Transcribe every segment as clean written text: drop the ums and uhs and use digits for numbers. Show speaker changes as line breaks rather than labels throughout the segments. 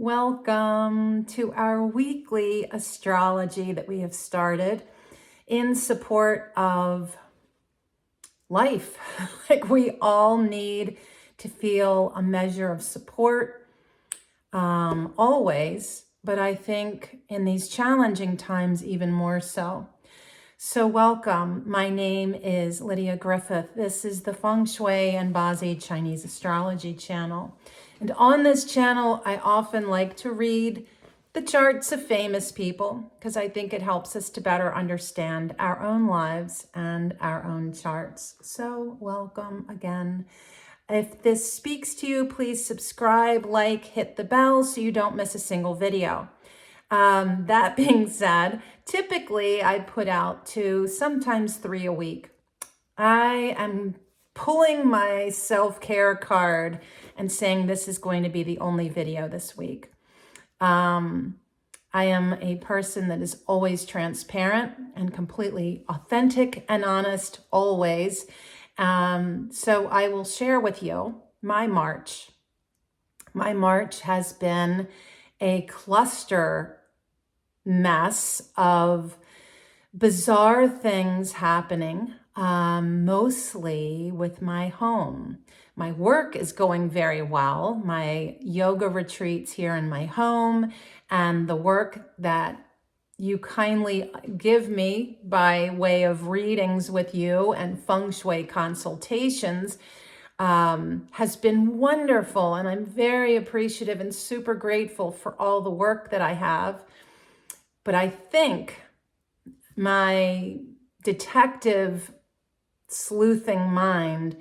Welcome to our weekly astrology that we have started in support of life. Like we all need to feel a measure of support always, but I think in these challenging times even more so. So welcome. My name is Lydia Griffith. This is the Feng Shui and Bazi Chinese astrology channel. And on this channel, I often like to read the charts of famous people because I think it helps us to better understand our own lives and our own charts. So welcome again. If this speaks to you, please subscribe, like, hit the bell so you don't miss a single video. That being said, typically I put out 2, sometimes 3 a week. I am pulling my self-care card and saying this is going to be the only video this week. I am a person that is always transparent and completely authentic and honest, always. So I will share with you my March. My March has been a cluster mess of bizarre things happening, mostly with my home. My work is going very well. My yoga retreats here in my home and the work that you kindly give me by way of readings with you and feng shui consultations has been wonderful. And I'm very appreciative and super grateful for all the work that I have. But I think my detective sleuthing mind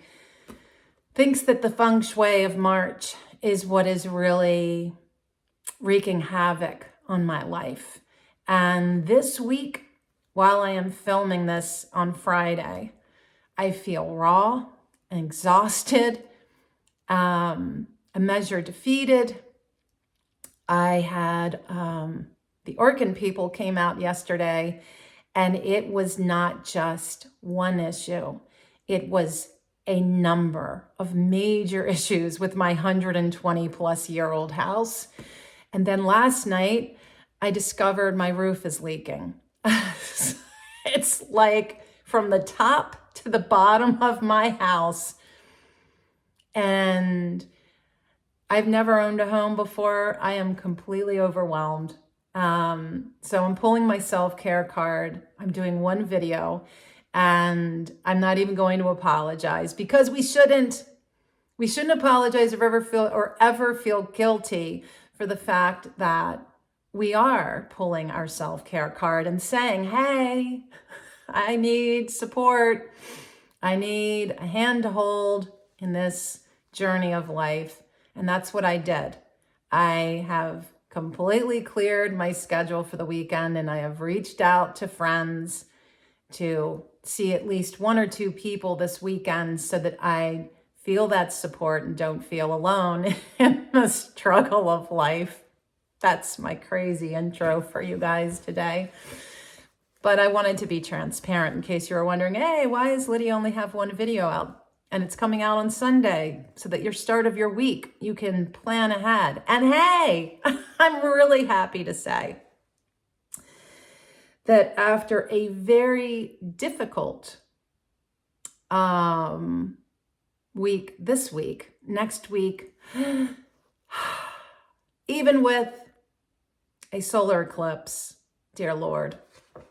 thinks that the feng shui of March is what is really wreaking havoc on my life. And this week, while I am filming this on Friday, I feel raw and exhausted, a measure defeated. I had the Orkin people came out yesterday, and it was not just one issue. It was a number of major issues with my 120-plus-year-old house. And then last night, I discovered my roof is leaking. It's like from the top to the bottom of my house. And I've never owned a home before. I am completely overwhelmed. So I'm pulling my self-care card. I'm doing one video and I'm not even going to apologize because we shouldn't apologize or ever feel guilty for the fact that we are pulling our self-care card and saying, hey, I need support. I need a hand to hold in this journey of life. And that's what I did. I have completely cleared my schedule for the weekend, and I have reached out to friends to see at least 1 or 2 people this weekend so that I feel that support and don't feel alone in the struggle of life. That's my crazy intro for you guys today. But I wanted to be transparent in case you were wondering, hey, why does Lydia only have one video out? And it's coming out on Sunday so that your start of your week, you can plan ahead. And hey, I'm really happy to say that after a very difficult week this week, next week, even with a solar eclipse, dear Lord,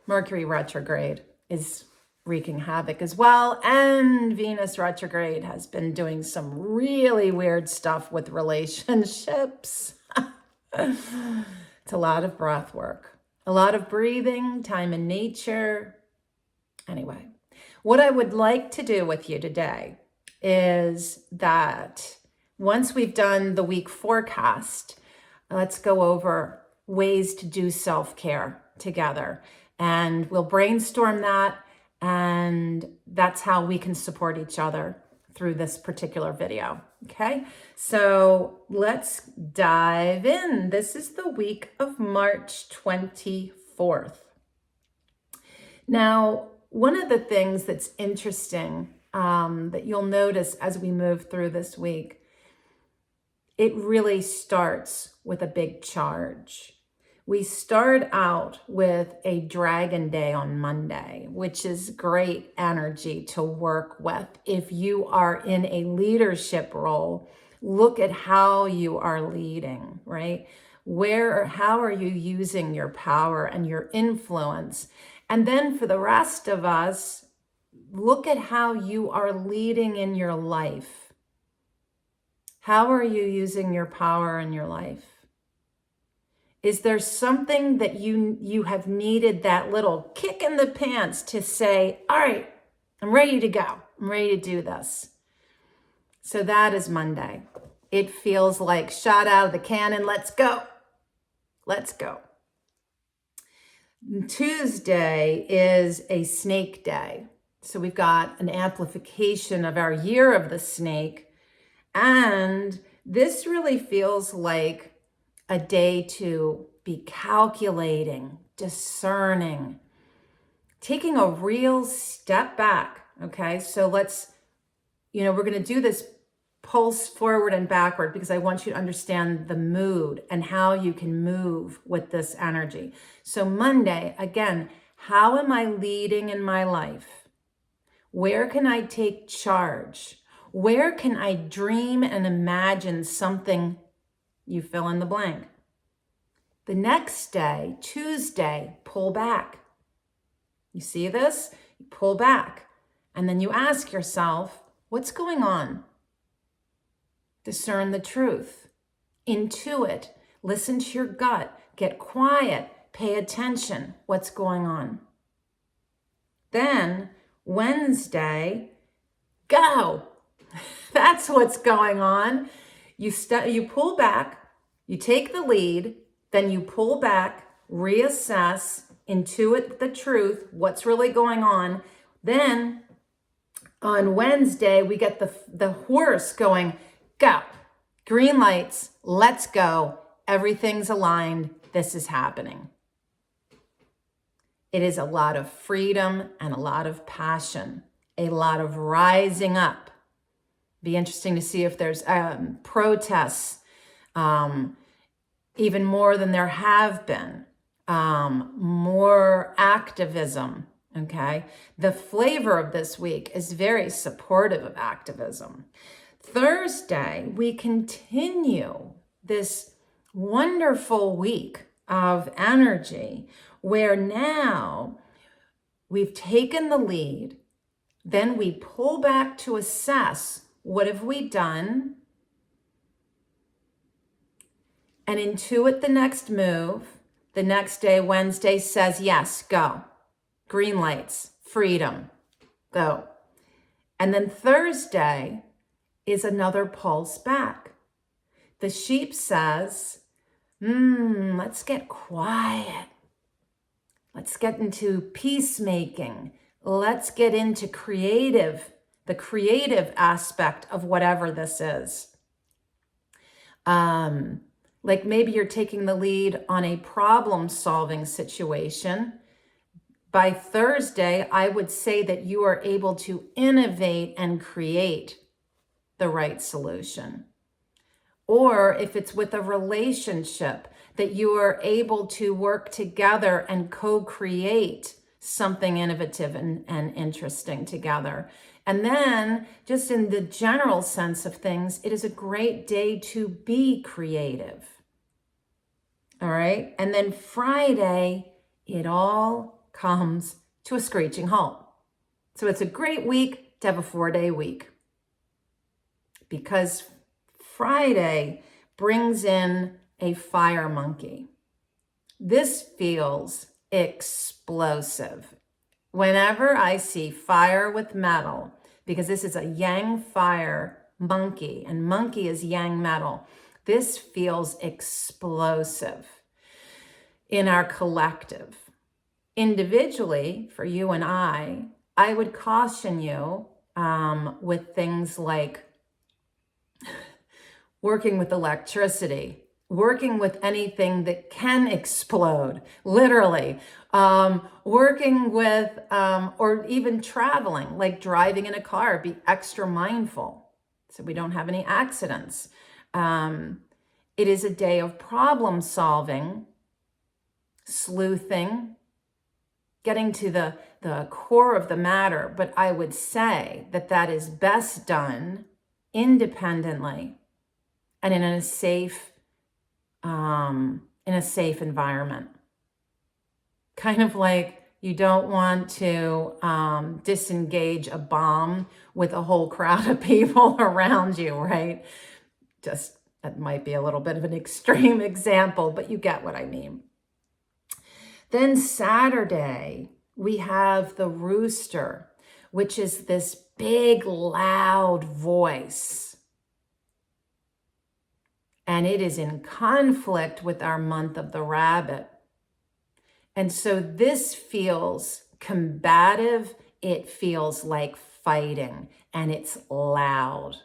Mercury retrograde is wreaking havoc as well. And Venus retrograde has been doing some really weird stuff with relationships. It's a lot of breath work, a lot of breathing, time in nature. Anyway, what I would like to do with you today is that once we've done the week forecast, let's go over ways to do self-care together. And we'll brainstorm that. And that's how we can support each other through this particular video. Okay, so let's dive in. This is the week of March 24th. Now, one of the things that's interesting that you'll notice as we move through this week it really starts with a big charge. We start out with a Dragon Day on Monday, which is great energy to work with. If you are in a leadership role, look at how you are leading, right? How are you using your power and your influence? And then for the rest of us, look at how you are leading in your life. How are you using your power in your life? Is there something that you have needed that little kick in the pants to say, all right, I'm ready to go. I'm ready to do this. So that is Monday. It feels like shot out of the cannon. Let's go. Let's go. Tuesday is a snake day. So we've got an amplification of our year of the snake. And this really feels like a day to be calculating, discerning, taking a real step back, okay? So let's, we're going to do this pulse forward and backward because I want you to understand the mood and how you can move with this energy. So Monday, again, how am I leading in my life? Where can I take charge? Where can I dream and imagine something? You fill in the blank. The next day, Tuesday, pull back. You see this? You pull back. And then you ask yourself, what's going on? Discern the truth. Intuit. Listen to your gut. Get quiet. Pay attention. What's going on? Then, Wednesday, go. That's what's going on. You pull back. You take the lead. Then you pull back, reassess, intuit the truth, what's really going on. Then on Wednesday, we get the horse going, go, green lights, let's go. Everything's aligned. This is happening. It is a lot of freedom and a lot of passion, a lot of rising up. Be interesting to see if there's protests, even more than there have been, more activism, okay? The flavor of this week is very supportive of activism. Thursday, we continue this wonderful week of energy where now we've taken the lead, then we pull back to assess what have we done, and intuit the next move. The next day, Wednesday, says, yes, go. Green lights, freedom, go. And then Thursday is another pulse back. The sheep says, let's get quiet. Let's get into peacemaking. Let's get into the creative aspect of whatever this is. Like maybe you're taking the lead on a problem-solving situation. By Thursday, I would say that you are able to innovate and create the right solution. Or if it's with a relationship, that you are able to work together and co-create something innovative and interesting together. And then, just in the general sense of things, it is a great day to be creative. All right. And then Friday, it all comes to a screeching halt. So it's a great week to have a 4-day week because Friday brings in a fire monkey. This feels explosive. Whenever I see fire with metal, because this is a yang fire monkey and monkey is yang metal, this feels explosive in our collective. Individually, for you and I would caution you with things like working with electricity, working with anything that can explode, literally, working with, or even traveling, like driving in a car, be extra mindful so we don't have any accidents. It is a day of problem solving, sleuthing, getting to the core of the matter. But I would say that that is best done independently and in a safe environment. Kind of like you don't want to disengage a bomb with a whole crowd of people around you, right? Just, that might be a little bit of an extreme example, but you get what I mean. Then Saturday, we have the rooster, which is this big, loud voice. And it is in conflict with our month of the rabbit. And so this feels combative. It feels like fighting, and it's loud.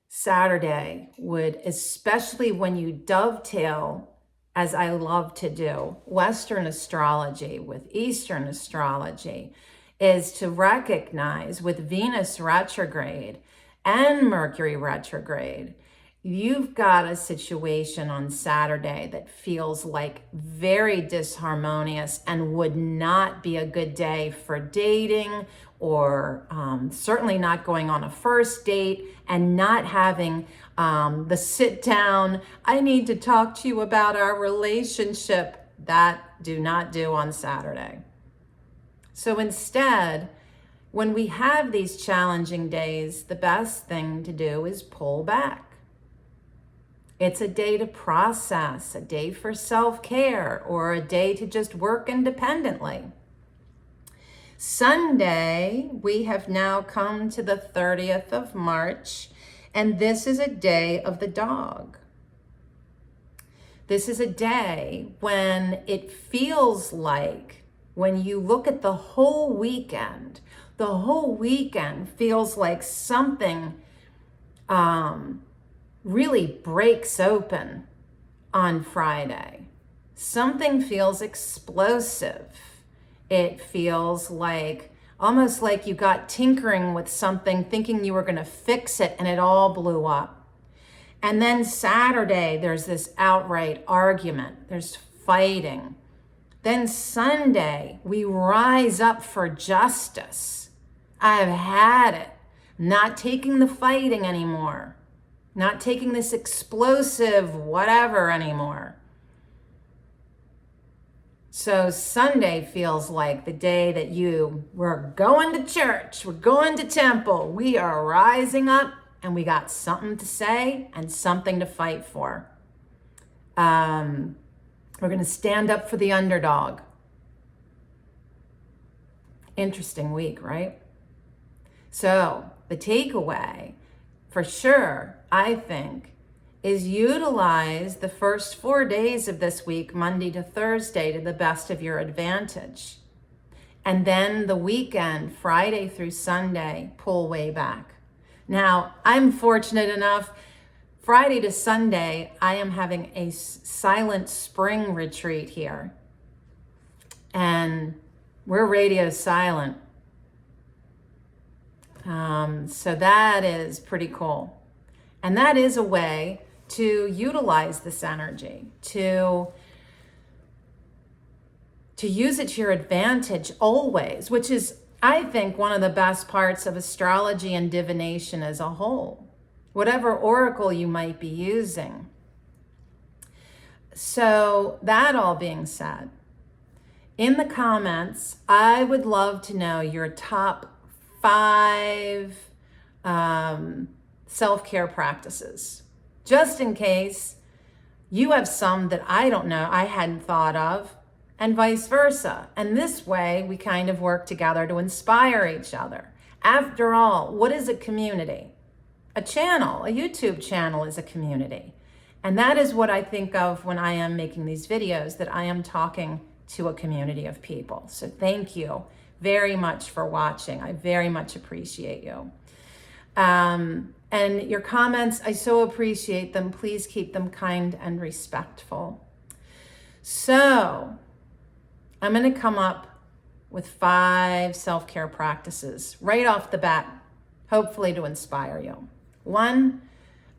Saturday would, especially when you dovetail, as I love to do, Western astrology with Eastern astrology, is to recognize with Venus retrograde and Mercury retrograde, you've got a situation on Saturday that feels like very disharmonious and would not be a good day for dating, or certainly not going on a first date, and not having the sit down, I need to talk to you about our relationship, that do not do on Saturday. So instead, when we have these challenging days, the best thing to do is pull back. It's a day to process, a day for self-care, or a day to just work independently. Sunday, we have now come to the 30th of March, and this is a day of the dog. This is a day when it feels like, when you look at the whole weekend feels like something really breaks open on Friday. Something feels explosive. It feels like, almost like you got tinkering with something, thinking you were going to fix it, and it all blew up. And then Saturday, there's this outright argument. There's fighting. Then Sunday, we rise up for justice. I've had it. Not taking the fighting anymore. Not taking this explosive whatever anymore. So Sunday feels like the day that we're going to church, we're going to temple, we are rising up, and we got something to say and something to fight for. We're going to stand up for the underdog. Interesting week, right? So the takeaway, for sure, I think, is utilize the first 4 days of this week, Monday to Thursday, to the best of your advantage. And then the weekend, Friday through Sunday, pull way back. Now, I'm fortunate enough, Friday to Sunday, I am having a silent spring retreat here. And we're radio silent. So that is pretty cool. And that is a way to utilize this energy, to use it to your advantage always, which is, I think, one of the best parts of astrology and divination as a whole, whatever oracle you might be using. So that all being said, in the comments, I would love to know your top 5 self-care practices, just in case you have some that I don't know, I hadn't thought of, and vice versa. And this way, we kind of work together to inspire each other. After all, what is a community? A channel, a YouTube channel is a community. And that is what I think of when I am making these videos, that I am talking to a community of people. So thank you very much for watching. I very much appreciate you. And your comments, I so appreciate them. Please keep them kind and respectful. So I'm going to come up with 5 self-care practices right off the bat. hopefully to inspire you. One,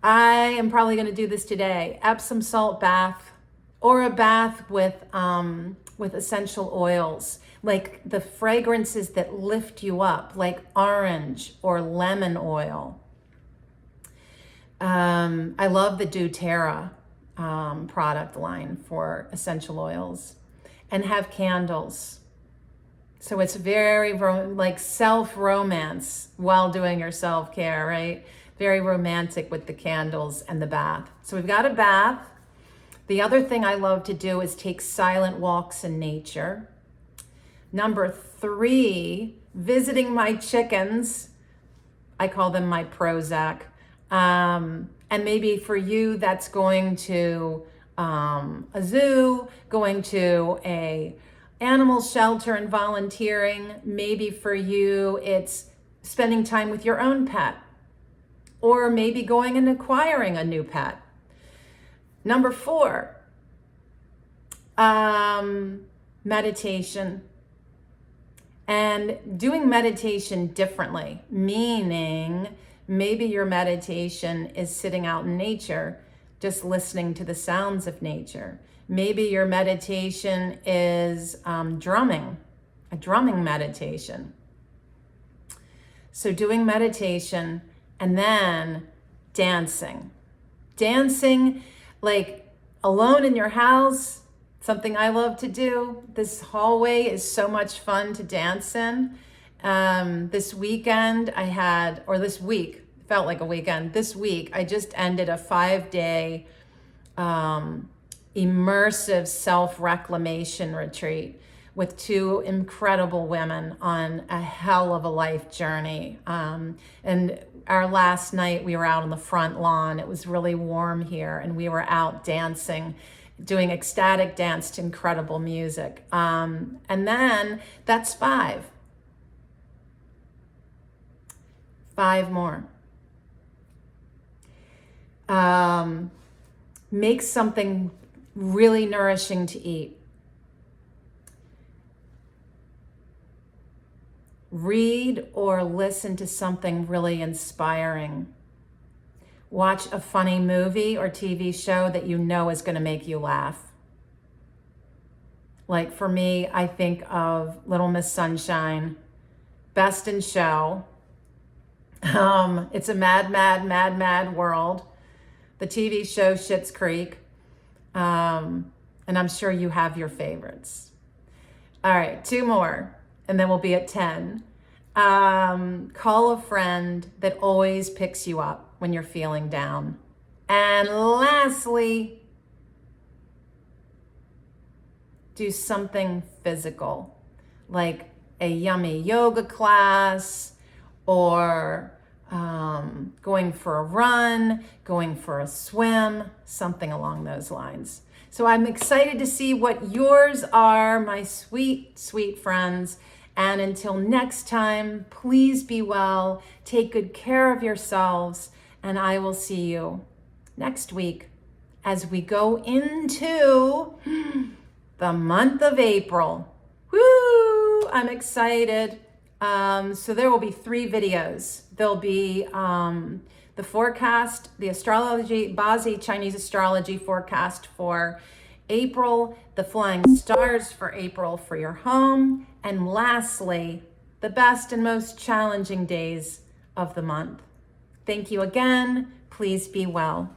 I am probably going to do this today, Epsom salt bath or a bath with essential oils, like the fragrances that lift you up, like orange or lemon oil. I love the doTERRA product line for essential oils, and have candles. So it's very like self-romance while doing your self-care, right? Very romantic with the candles and the bath. So we've got a bath. The other thing I love to do is take silent walks in nature. Number 3, visiting my chickens. I call them my Prozac. And maybe for you, that's going to a zoo, going to a animal shelter and volunteering. Maybe for you, it's spending time with your own pet, or maybe going and acquiring a new pet. Number 4, meditation. And doing meditation differently, meaning maybe your meditation is sitting out in nature, just listening to the sounds of nature. Maybe your meditation is drumming, a drumming meditation. So doing meditation and then dancing. Dancing like alone in your house, something I love to do. This hallway is so much fun to dance in. This weekend this week, felt like a weekend. This week, I just ended a 5-day immersive self-reclamation retreat with 2 incredible women on a hell of a life journey. And our last night, we were out on the front lawn. It was really warm here, and we were out dancing, doing ecstatic dance to incredible music. And then that's 5. 5 more. Make something really nourishing to eat. Read or listen to something really inspiring. Watch a funny movie or TV show that you know is going to make you laugh. Like for me, I think of Little Miss Sunshine, Best in Show. It's a mad world. The TV show Schitt's Creek. And I'm sure you have your favorites. All right, 2 more, and then we'll be at 10. Call a friend that always picks you up when you're feeling down. And lastly, do something physical, like a yummy yoga class, or going for a run, going for a swim, something along those lines. So I'm excited to see what yours are, my sweet, sweet friends. And until next time, please be well, take good care of yourselves, and I will see you next week as we go into the month of April. Woo! I'm excited. So there will be 3 videos. There'll be the forecast, the astrology, Bazi Chinese astrology forecast for April, the flying stars for April for your home, and lastly, the best and most challenging days of the month. Thank you again. Please be well.